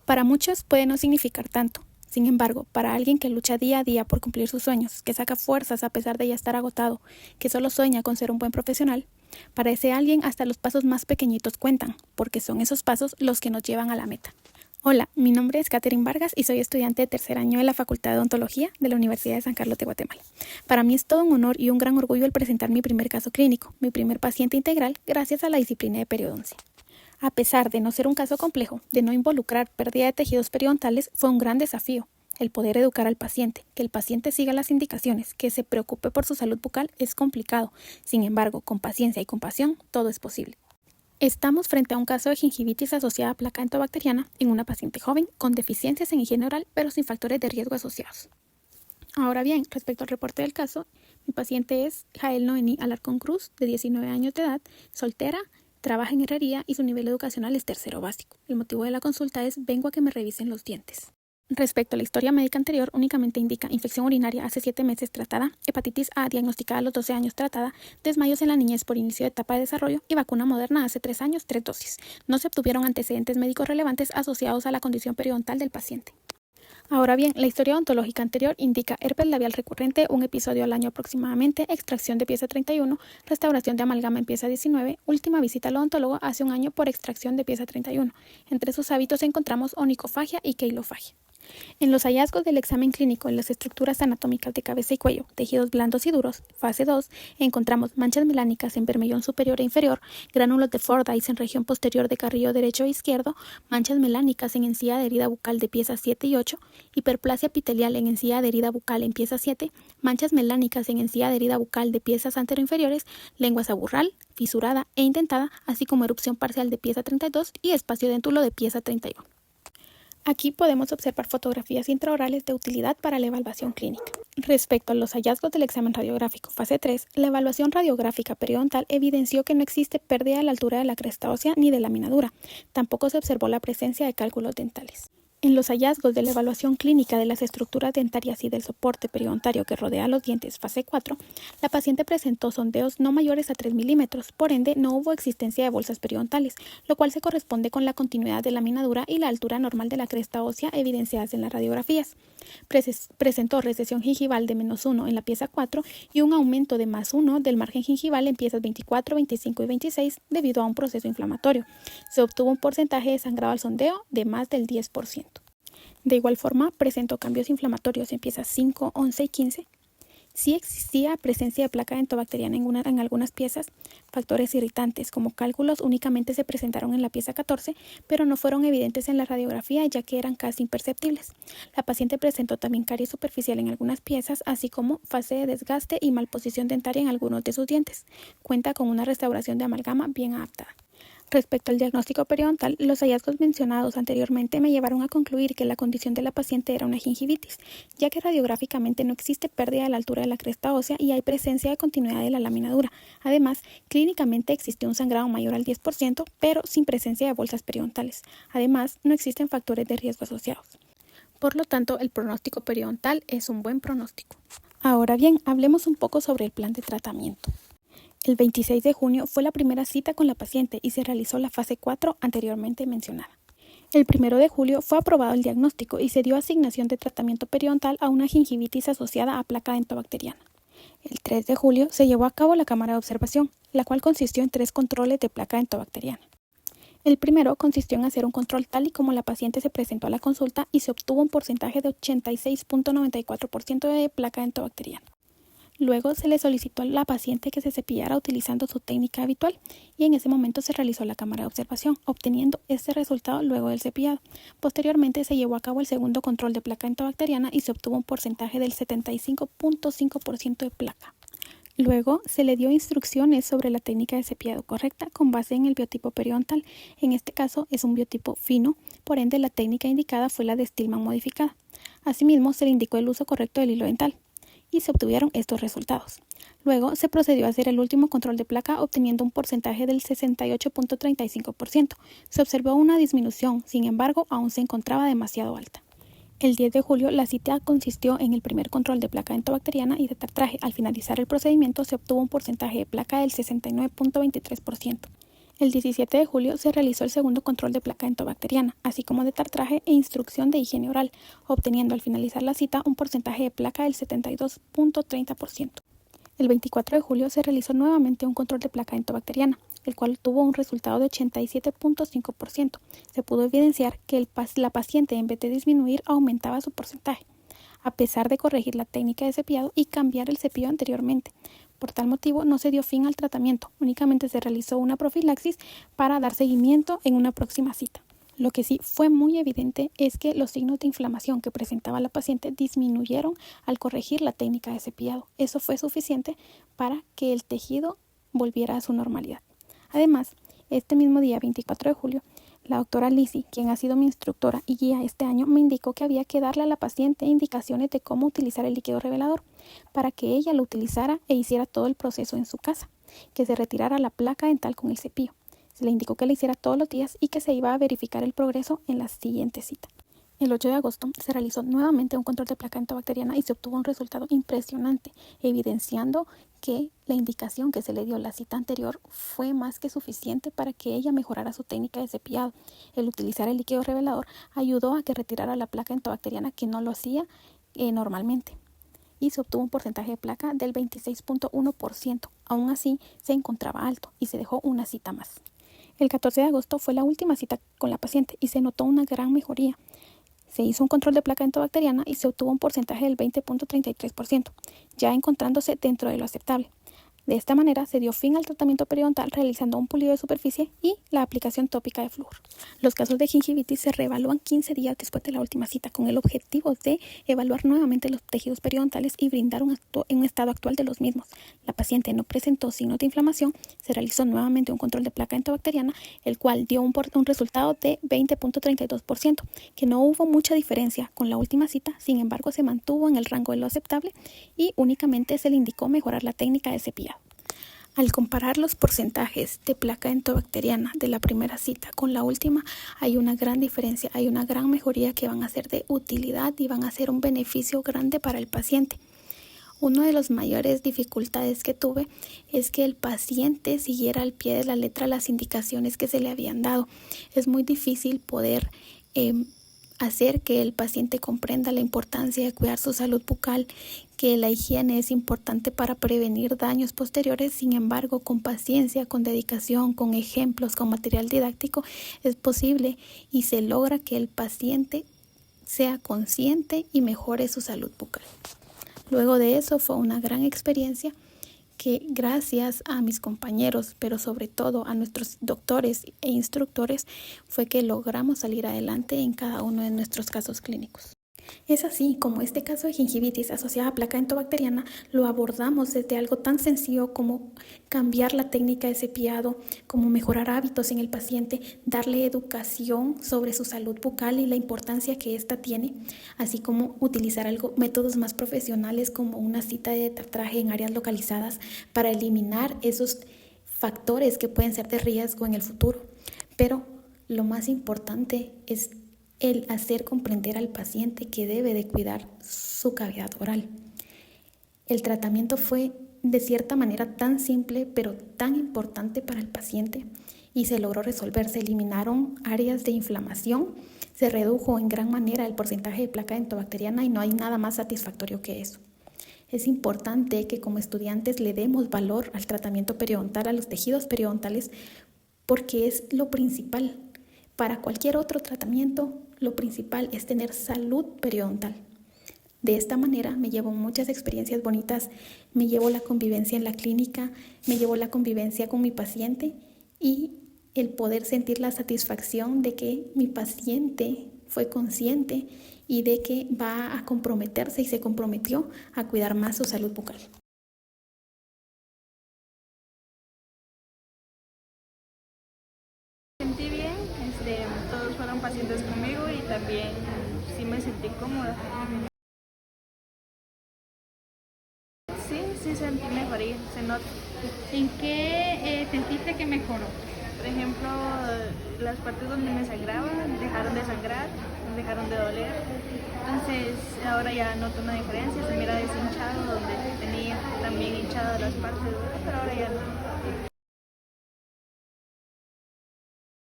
Para muchos puede no significar tanto. Sin embargo, para alguien que lucha día a día por cumplir sus sueños, que saca fuerzas a pesar de ya estar agotado, que solo sueña con ser un buen profesional, para ese alguien hasta los pasos más pequeñitos cuentan, porque son esos pasos los que nos llevan a la meta. Hola, mi nombre es Katherine Vargas y soy estudiante de tercer año de la Facultad de Odontología de la Universidad de San Carlos de Guatemala. Para mí es todo un honor y un gran orgullo el presentar mi primer caso clínico, mi primer paciente integral, gracias a la disciplina de periodoncia. A pesar de no ser un caso complejo, de no involucrar pérdida de tejidos periodontales, fue un gran desafío. El poder educar al paciente, que el paciente siga las indicaciones, que se preocupe por su salud bucal es complicado. Sin embargo, con paciencia y compasión, todo es posible. Estamos frente a un caso de gingivitis asociada a placa entobacteriana en una paciente joven con deficiencias en higiene oral, pero sin factores de riesgo asociados. Ahora bien, respecto al reporte del caso, mi paciente es Jael Noení Alarcón Cruz, de 19 años de edad, soltera, trabaja en herrería y su nivel educacional es tercero básico. El motivo de la consulta es: vengo a que me revisen los dientes. Respecto a la historia médica anterior, únicamente indica infección urinaria hace 7 meses tratada, hepatitis A diagnosticada a los 12 años tratada, desmayos en la niñez por inicio de etapa de desarrollo y vacuna Moderna hace 3 años, 3 dosis. No se obtuvieron antecedentes médicos relevantes asociados a la condición periodontal del paciente. Ahora bien, la historia odontológica anterior indica herpes labial recurrente, un episodio al año aproximadamente, extracción de pieza 31, restauración de amalgama en pieza 19, última visita al odontólogo hace un año por extracción de pieza 31. Entre sus hábitos encontramos onicofagia y queilofagia. En los hallazgos del examen clínico en las estructuras anatómicas de cabeza y cuello, tejidos blandos y duros, fase 2, encontramos manchas melánicas en bermellón superior e inferior, gránulos de Fordyce en región posterior de carrillo derecho e izquierdo, manchas melánicas en encía de herida bucal de piezas 7 y 8, hiperplasia epitelial en encía de herida bucal en pieza 7, manchas melánicas en encía de herida bucal de piezas anteroinferiores, lengua saburral, fisurada e indentada, así como erupción parcial de pieza 32 y espacio dentulo de pieza 31. Aquí podemos observar fotografías intraorales de utilidad para la evaluación clínica. Respecto a los hallazgos del examen radiográfico fase 3, la evaluación radiográfica periodontal evidenció que no existe pérdida a la altura de la cresta ósea ni de laminadura. Tampoco se observó la presencia de cálculos dentales. En los hallazgos de la evaluación clínica de las estructuras dentarias y del soporte periodontario que rodea los dientes fase 4, la paciente presentó sondeos no mayores a 3 milímetros, por ende no hubo existencia de bolsas periodontales, lo cual se corresponde con la continuidad de laminadura y la altura normal de la cresta ósea evidenciadas en las radiografías. Presentó recesión gingival de -1 en la pieza 4 y un aumento de +1 del margen gingival en piezas 24, 25 y 26 debido a un proceso inflamatorio. Se obtuvo un porcentaje de sangrado al sondeo de más del 10%. De igual forma, presentó cambios inflamatorios en piezas 5, 11 y 15. Sí existía presencia de placa entobacteriana en algunas piezas. Factores irritantes como cálculos únicamente se presentaron en la pieza 14, pero no fueron evidentes en la radiografía ya que eran casi imperceptibles. La paciente presentó también caries superficial en algunas piezas, así como fase de desgaste y malposición dentaria en algunos de sus dientes. Cuenta con una restauración de amalgama bien adaptada. Respecto al diagnóstico periodontal, los hallazgos mencionados anteriormente me llevaron a concluir que la condición de la paciente era una gingivitis, ya que radiográficamente no existe pérdida a la altura de la cresta ósea y hay presencia de continuidad de la laminadura. Además, clínicamente existió un sangrado mayor al 10%, pero sin presencia de bolsas periodontales. Además, no existen factores de riesgo asociados. Por lo tanto, el pronóstico periodontal es un buen pronóstico. Ahora bien, hablemos un poco sobre el plan de tratamiento. El 26 de junio fue la primera cita con la paciente y se realizó la fase 4 anteriormente mencionada. El 1 de julio fue aprobado el diagnóstico y se dio asignación de tratamiento periodontal a una gingivitis asociada a placa entobacteriana. El 3 de julio se llevó a cabo la cámara de observación, la cual consistió en 3 controles de placa entobacteriana. El primero consistió en hacer un control tal y como la paciente se presentó a la consulta y se obtuvo un porcentaje de 86.94% de placa entobacteriana. Luego se le solicitó a la paciente que se cepillara utilizando su técnica habitual y en ese momento se realizó la cámara de observación, obteniendo este resultado luego del cepillado. Posteriormente se llevó a cabo el segundo control de placa entobacteriana y se obtuvo un porcentaje del 75.5% de placa. Luego se le dio instrucciones sobre la técnica de cepillado correcta con base en el biotipo periodontal. En este caso es un biotipo fino, por ende la técnica indicada fue la de Stillman modificada. Asimismo se le indicó el uso correcto del hilo dental y se obtuvieron estos resultados. Luego se procedió a hacer el último control de placa obteniendo un porcentaje del 68.35%. Se observó una disminución, sin embargo, aún se encontraba demasiado alta. El 10 de julio la cita consistió en el primer control de placa entobacteriana y de tartraje. Al finalizar el procedimiento se obtuvo un porcentaje de placa del 69.23%. El 17 de julio se realizó el segundo control de placa entobacteriana, así como de tartraje e instrucción de higiene oral, obteniendo al finalizar la cita un porcentaje de placa del 72.30%. El 24 de julio se realizó nuevamente un control de placa entobacteriana, el cual tuvo un resultado de 87.5%. Se pudo evidenciar que la paciente, en vez de disminuir, aumentaba su porcentaje, a pesar de corregir la técnica de cepillado y cambiar el cepillo anteriormente. Por tal motivo, no se dio fin al tratamiento, únicamente se realizó una profilaxis para dar seguimiento en una próxima cita. Lo que sí fue muy evidente es que los signos de inflamación que presentaba la paciente disminuyeron al corregir la técnica de cepillado. Eso fue suficiente para que el tejido volviera a su normalidad. Además, este mismo día, 24 de julio, la doctora Lizzie, quien ha sido mi instructora y guía este año, me indicó que había que darle a la paciente indicaciones de cómo utilizar el líquido revelador para que ella lo utilizara e hiciera todo el proceso en su casa, que se retirara la placa dental con el cepillo. Se le indicó que lo hiciera todos los días y que se iba a verificar el progreso en la siguiente cita. El 8 de agosto se realizó nuevamente un control de placa entobacteriana y se obtuvo un resultado impresionante, evidenciando que la indicación que se le dio la cita anterior fue más que suficiente para que ella mejorara su técnica de cepillado. El utilizar el líquido revelador ayudó a que retirara la placa entobacteriana, que no lo hacía normalmente, y se obtuvo un porcentaje de placa del 26.1%. Aún así, se encontraba alto y se dejó una cita más. El 14 de agosto fue la última cita con la paciente y se notó una gran mejoría. Se hizo un control de placa entobacteriana y se obtuvo un porcentaje del 20.33%, ya encontrándose dentro de lo aceptable. De esta manera se dio fin al tratamiento periodontal realizando un pulido de superficie y la aplicación tópica de flúor. Los casos de gingivitis se reevalúan 15 días después de la última cita con el objetivo de evaluar nuevamente los tejidos periodontales y brindar un estado actual de los mismos. La paciente no presentó signos de inflamación, se realizó nuevamente un control de placa entobacteriana, el cual dio un resultado de 20.32%, que no hubo mucha diferencia con la última cita, sin embargo se mantuvo en el rango de lo aceptable y únicamente se le indicó mejorar la técnica de cepillado. Al comparar los porcentajes de placa entobacteriana de la primera cita con la última, hay una gran diferencia, hay una gran mejoría que van a ser de utilidad y van a ser un beneficio grande para el paciente. Una de las mayores dificultades que tuve es que el paciente siguiera al pie de la letra las indicaciones que se le habían dado. Es muy difícil poder hacer que el paciente comprenda la importancia de cuidar su salud bucal, que la higiene es importante para prevenir daños posteriores. Sin embargo, con paciencia, con dedicación, con ejemplos, con material didáctico, es posible y se logra que el paciente sea consciente y mejore su salud bucal. Luego de eso fue una gran experiencia que gracias a mis compañeros, pero sobre todo a nuestros doctores e instructores, fue que logramos salir adelante en cada uno de nuestros casos clínicos. Es así como este caso de gingivitis asociada a placa entobacteriana lo abordamos desde algo tan sencillo como cambiar la técnica de cepillado, como mejorar hábitos en el paciente, darle educación sobre su salud bucal y la importancia que ésta tiene, así como utilizar métodos más profesionales como una cita de tartraje en áreas localizadas para eliminar esos factores que pueden ser de riesgo en el futuro. Pero lo más importante es el hacer comprender al paciente que debe de cuidar su cavidad oral. El tratamiento fue de cierta manera tan simple pero tan importante para el paciente y se logró resolver. Se eliminaron áreas de inflamación, se redujo en gran manera el porcentaje de placa entobacteriana y no hay nada más satisfactorio que eso. Es importante que como estudiantes le demos valor al tratamiento periodontal, a los tejidos periodontales, porque es lo principal. Para cualquier otro tratamiento, lo principal es tener salud periodontal. De esta manera me llevo muchas experiencias bonitas, me llevo la convivencia en la clínica, me llevo la convivencia con mi paciente y el poder sentir la satisfacción de que mi paciente fue consciente y de que va a comprometerse y se comprometió a cuidar más su salud bucal. Sentí bien, todos fueron pacientes conmigo y también sí me sentí cómoda. Sí sentí mejoría, se nota. ¿En qué sentiste que mejoró? Por ejemplo, las partes donde me sangraban dejaron de sangrar, dejaron de doler. Entonces ahora ya noto una diferencia, se mira deshinchado donde tenía también hinchadas las partes, pero ahora ya no.